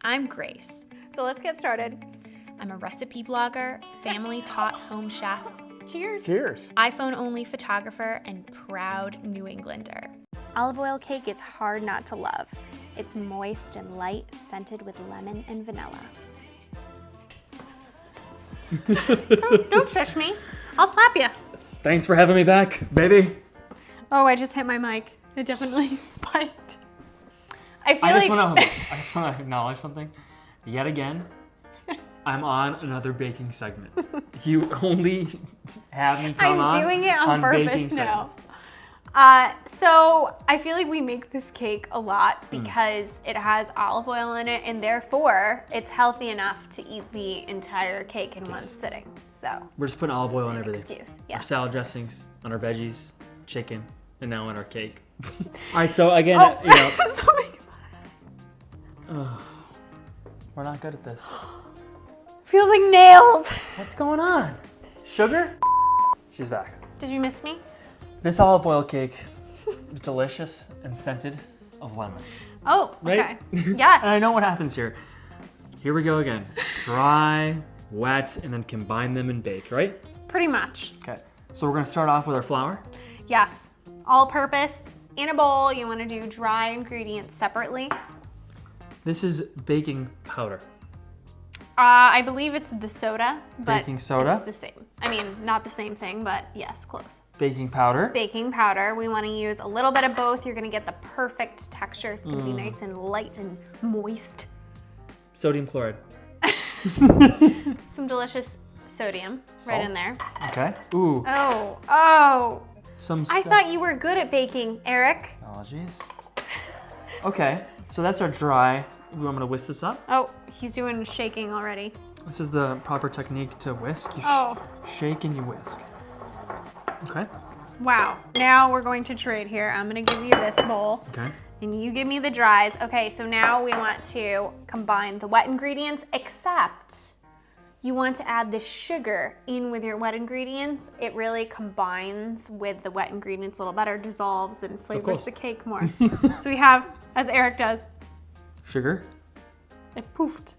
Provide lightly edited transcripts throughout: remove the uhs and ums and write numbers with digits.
I'm Grace. So let's get started. I'm a recipe blogger, family-taught home chef, Cheers. Cheers. iPhone-only photographer, and proud New Englander. Olive oil cake is hard not to love. It's moist and light, scented with lemon and vanilla. Don't shush me. I'll slap you. Thanks for having me back, baby. Oh, I just hit my mic. It definitely spiked. I just want to acknowledge something. Yet again, I'm on another baking segment. You only have me come I'm doing it on baking purpose now. segments. So I feel like we make this cake a lot because it has olive oil in it, and therefore it's healthy enough to eat the entire cake in one sitting. So We're just putting olive oil on everything. excuse. Yeah. Our salad dressings, on our veggies, chicken, and now on our cake. All right, so again, we're not good at this. Feels like nails. What's going on? Sugar? She's back. Did you miss me? This olive oil cake is delicious and scented of lemon. Oh, okay. Right? Yes. And I know what happens here. Here we go again. Dry, wet, and then combine them and bake, right? Pretty much. Okay, so we're gonna start off with our flour. Yes. All purpose. In a bowl, you want to do dry ingredients separately. This is baking powder. I believe it's the soda, but Baking soda? it's the same. I mean, not the same thing, but yes, close. Baking powder. Baking powder. We want to use a little bit of both. You're going to get the perfect texture. It's going to be nice and light and moist. Sodium chloride. Some delicious sodium right in there. Okay. Ooh. Oh. Some I thought you were good at baking, Eric. Apologies. Okay, so that's our dry. You want me to whisk this up? Oh, he's doing shaking already. This is the proper technique to whisk. You shake and you whisk. Okay. Wow. Now we're going to trade here. I'm going to give you this bowl. Okay. And you give me the dries. Okay, so now we want to combine the wet ingredients, except you want to add the sugar in with your wet ingredients. It really combines with the wet ingredients a little better, dissolves and flavors the cake more. So we have, as Eric does, sugar. it poofed.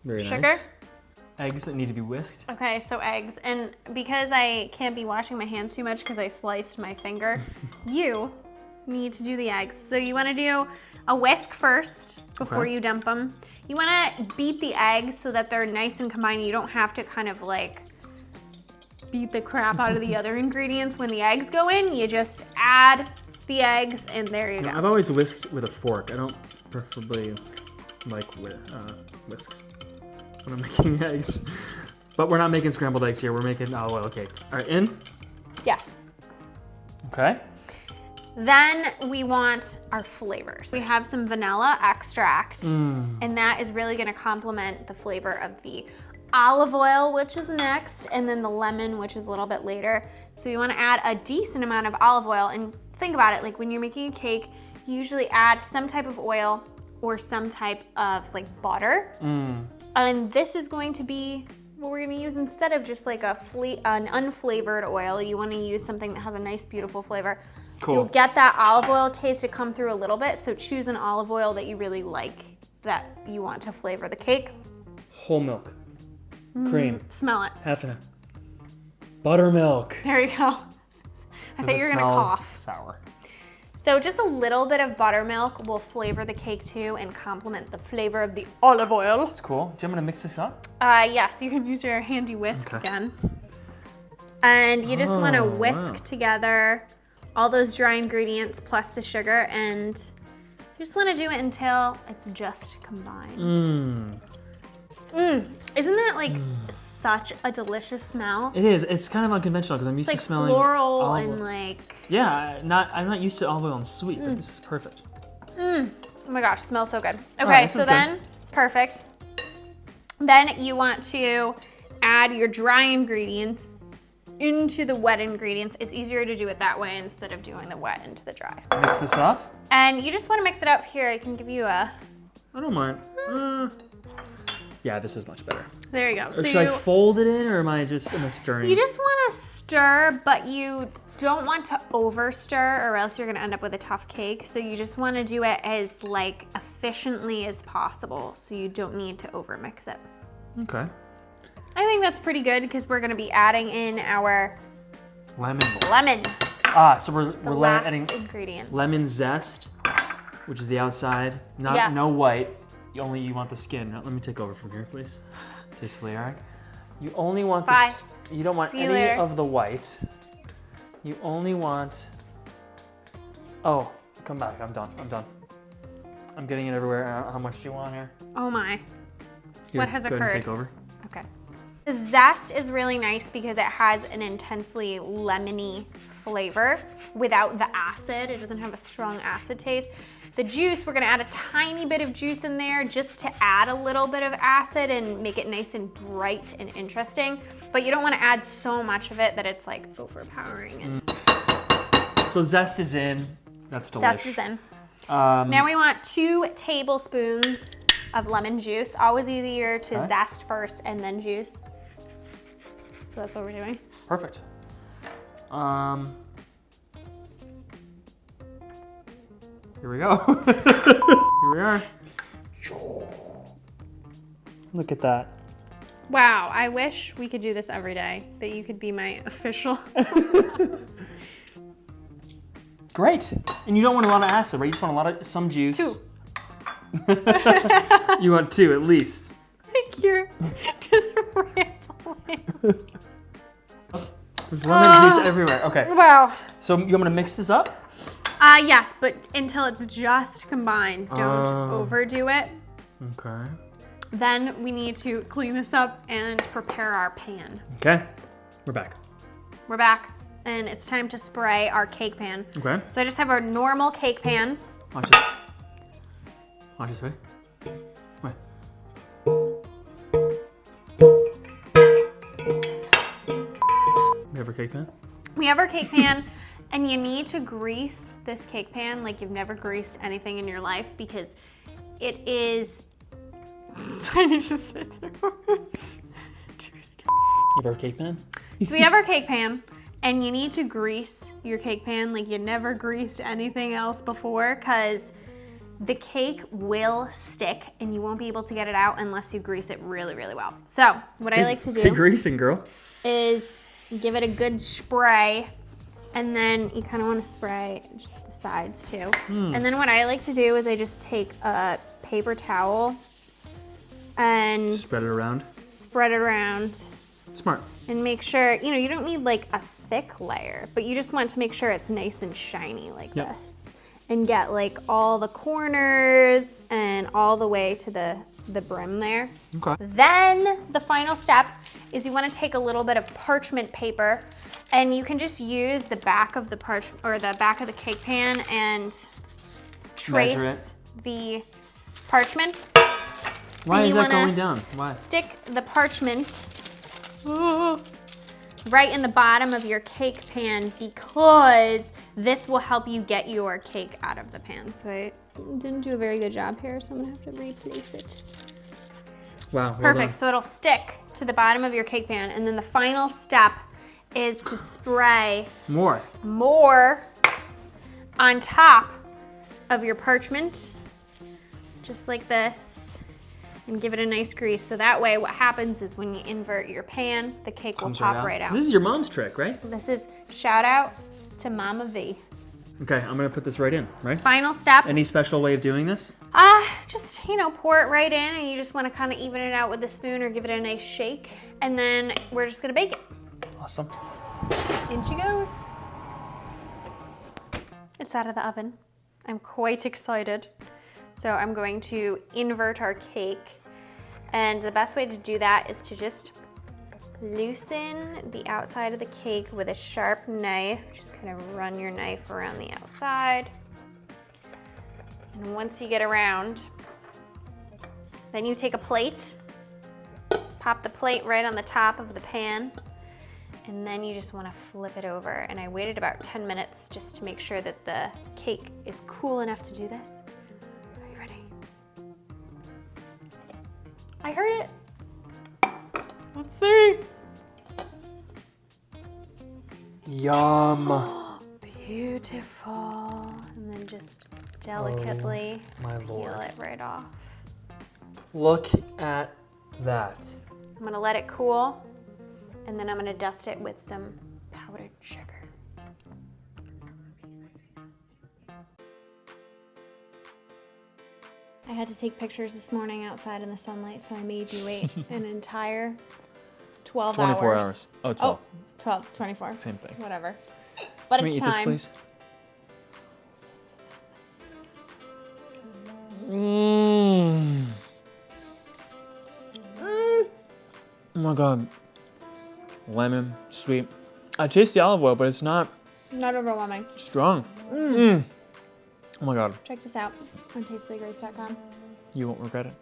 Very Sugar. nice. Eggs that need to be whisked. Okay, so eggs. And because I can't be washing my hands too much because I sliced my finger, you need to do the eggs. So you want to do a whisk first before you dump them. You want to beat the eggs so that they're nice and combined. You don't have to kind of like beat the crap out of the other ingredients when the eggs go in. You just add the eggs and there you go. I've always whisked with a fork. I don't preferably like whisks when I'm making eggs. But we're not making scrambled eggs here. We're making olive oil cake. All right, in? Yes. Okay. Then we want our flavors. We have some vanilla extract, and that is really gonna complement the flavor of the olive oil, which is next, and then the lemon, which is a little bit later. So you wanna add a decent amount of olive oil, and think about it, like when you're making a cake, you usually add some type of oil or some type of like butter. And this is going to be what we're gonna use instead of just like an unflavored oil. You wanna use something that has a nice, beautiful flavor. Cool. You'll get that olive oil taste to come through a little bit, so choose an olive oil that you really like, that you want to flavor the cake. Whole milk. Cream. Smell it. Half an buttermilk. There you go. I thought you were gonna cough. Sour. So just a little bit of buttermilk will flavor the cake too and complement the flavor of the olive oil. That's cool. Do you want me to mix this up? Yes, you can use your handy whisk again. And you just wanna whisk together all those dry ingredients plus the sugar, and you just want to do it until it's just combined. Isn't that like such a delicious smell? It is. It's kind of unconventional because I'm used It's like to smelling floral olive and oil. like. Yeah, I'm not used to olive oil and sweet, but this is perfect. Oh my gosh, smells so good. Okay, right, so then perfect. Then you want to add your dry ingredients into the wet ingredients. It's easier to do it that way instead of doing the wet into the dry. Mix this up. And you just want to mix it up here. I can give you a. I don't mind. Yeah, this is much better. There you go. Or should I fold it in, or am I stirring? You just want to stir, but you don't want to over stir or else you're gonna end up with a tough cake. So you just wanna do it as like efficiently as possible. So you don't need to over mix it. Okay. I think that's pretty good because we're gonna be adding in our Lemon. So we're adding ingredient. lemon zest, which is the outside. Yes. No white. Only you want the skin. Now, let me take over from here, please. Tastefully, all right? You only want you don't want any of the white. You only want, oh, come back, I'm done. I'm getting it everywhere. How much do you want here? Oh my, Here, what has go occurred? ahead and take over. Okay. The zest is really nice because it has an intensely lemony flavor without the acid. It doesn't have a strong acid taste. The juice, we're gonna add a tiny bit of juice in there just to add a little bit of acid and make it nice and bright and interesting. But you don't wanna add so much of it that it's like overpowering. And So zest is in, that's delicious. zest is in. Now we want 2 tablespoons of lemon juice. Always easier to zest first and then juice. So that's what we're doing. Perfect. Here we go. Here we are. Look at that. Wow, I wish we could do this every day, that you could be my official. Great. And you don't want a lot of acid, right? You just want some juice. 2. You want 2 at least. Like you're just rambling. There's lemon juice everywhere. Okay. Wow. So you want me to mix this up? Yes, but until it's just combined. Don't overdo it. Okay. Then we need to clean this up and prepare our pan. Okay. We're back. We're back, and it's time to spray our cake pan. Okay. So I just have our normal cake pan. Watch this. Watch this way. Wait. We have our cake pan? We have our cake pan, and you need to grease this cake pan like you've never greased anything in your life because it is. I need to sit there. You have our cake pan? So we have our cake pan, and you need to grease your cake pan like you never greased anything else before because the cake will stick and you won't be able to get it out unless you grease it really, really well. So what I like to do Keep greasing, girl. is give it a good spray, and then you kind of want to spray just the sides too. And then what I like to do is I just take a paper towel and Spread it around. Smart. and make sure, you don't need like a thick layer, but you just want to make sure it's nice and shiny like this. And get like all the corners and all the way to the brim there. Okay. Then the final step is you want to take a little bit of parchment paper, and you can just use the back of the back of the cake pan and trace the parchment. Why is that wanna going down? Why? Stick the parchment right in the bottom of your cake pan because this will help you get your cake out of the pan. So I didn't do a very good job here, so I'm gonna have to replace it. Wow. Well Perfect, done. so it'll stick to the bottom of your cake pan, and then the final step is to spray more on top of your parchment, just like this, and give it a nice grease. So that way what happens is when you invert your pan, the cake will pop right out. This is your mom's trick, right? This is shout out to Mama V. Okay, I'm gonna put this right in, right? Final step. Any special way of doing this? Just, pour it right in, and you just want to kind of even it out with a spoon or give it a nice shake. And then we're just gonna bake it. Awesome. In she goes. It's out of the oven. I'm quite excited. So I'm going to invert our cake. And the best way to do that is to just loosen the outside of the cake with a sharp knife. Just kind of run your knife around the outside. And once you get around, then you take a plate, pop the plate right on the top of the pan, and then you just want to flip it over. And I waited about 10 minutes just to make sure that the cake is cool enough to do this. Are you ready? I heard it. Let's see. Yum. Beautiful. And then just delicately My peel lord. it right off. Look at that. I'm gonna let it cool, and then I'm gonna dust it with some powdered sugar. I had to take pictures this morning outside in the sunlight, so I made you wait an entire 12 24 hours. hours. Oh, 12. Oh, 12, 24. Same thing. Whatever. But Can we it's eat time. this, please? Mmm. Oh my god. Lemon, sweet. I taste the olive oil, but it's not Not overwhelming. strong. Oh my god. Check this out on tastefullygrace.com. You won't regret it.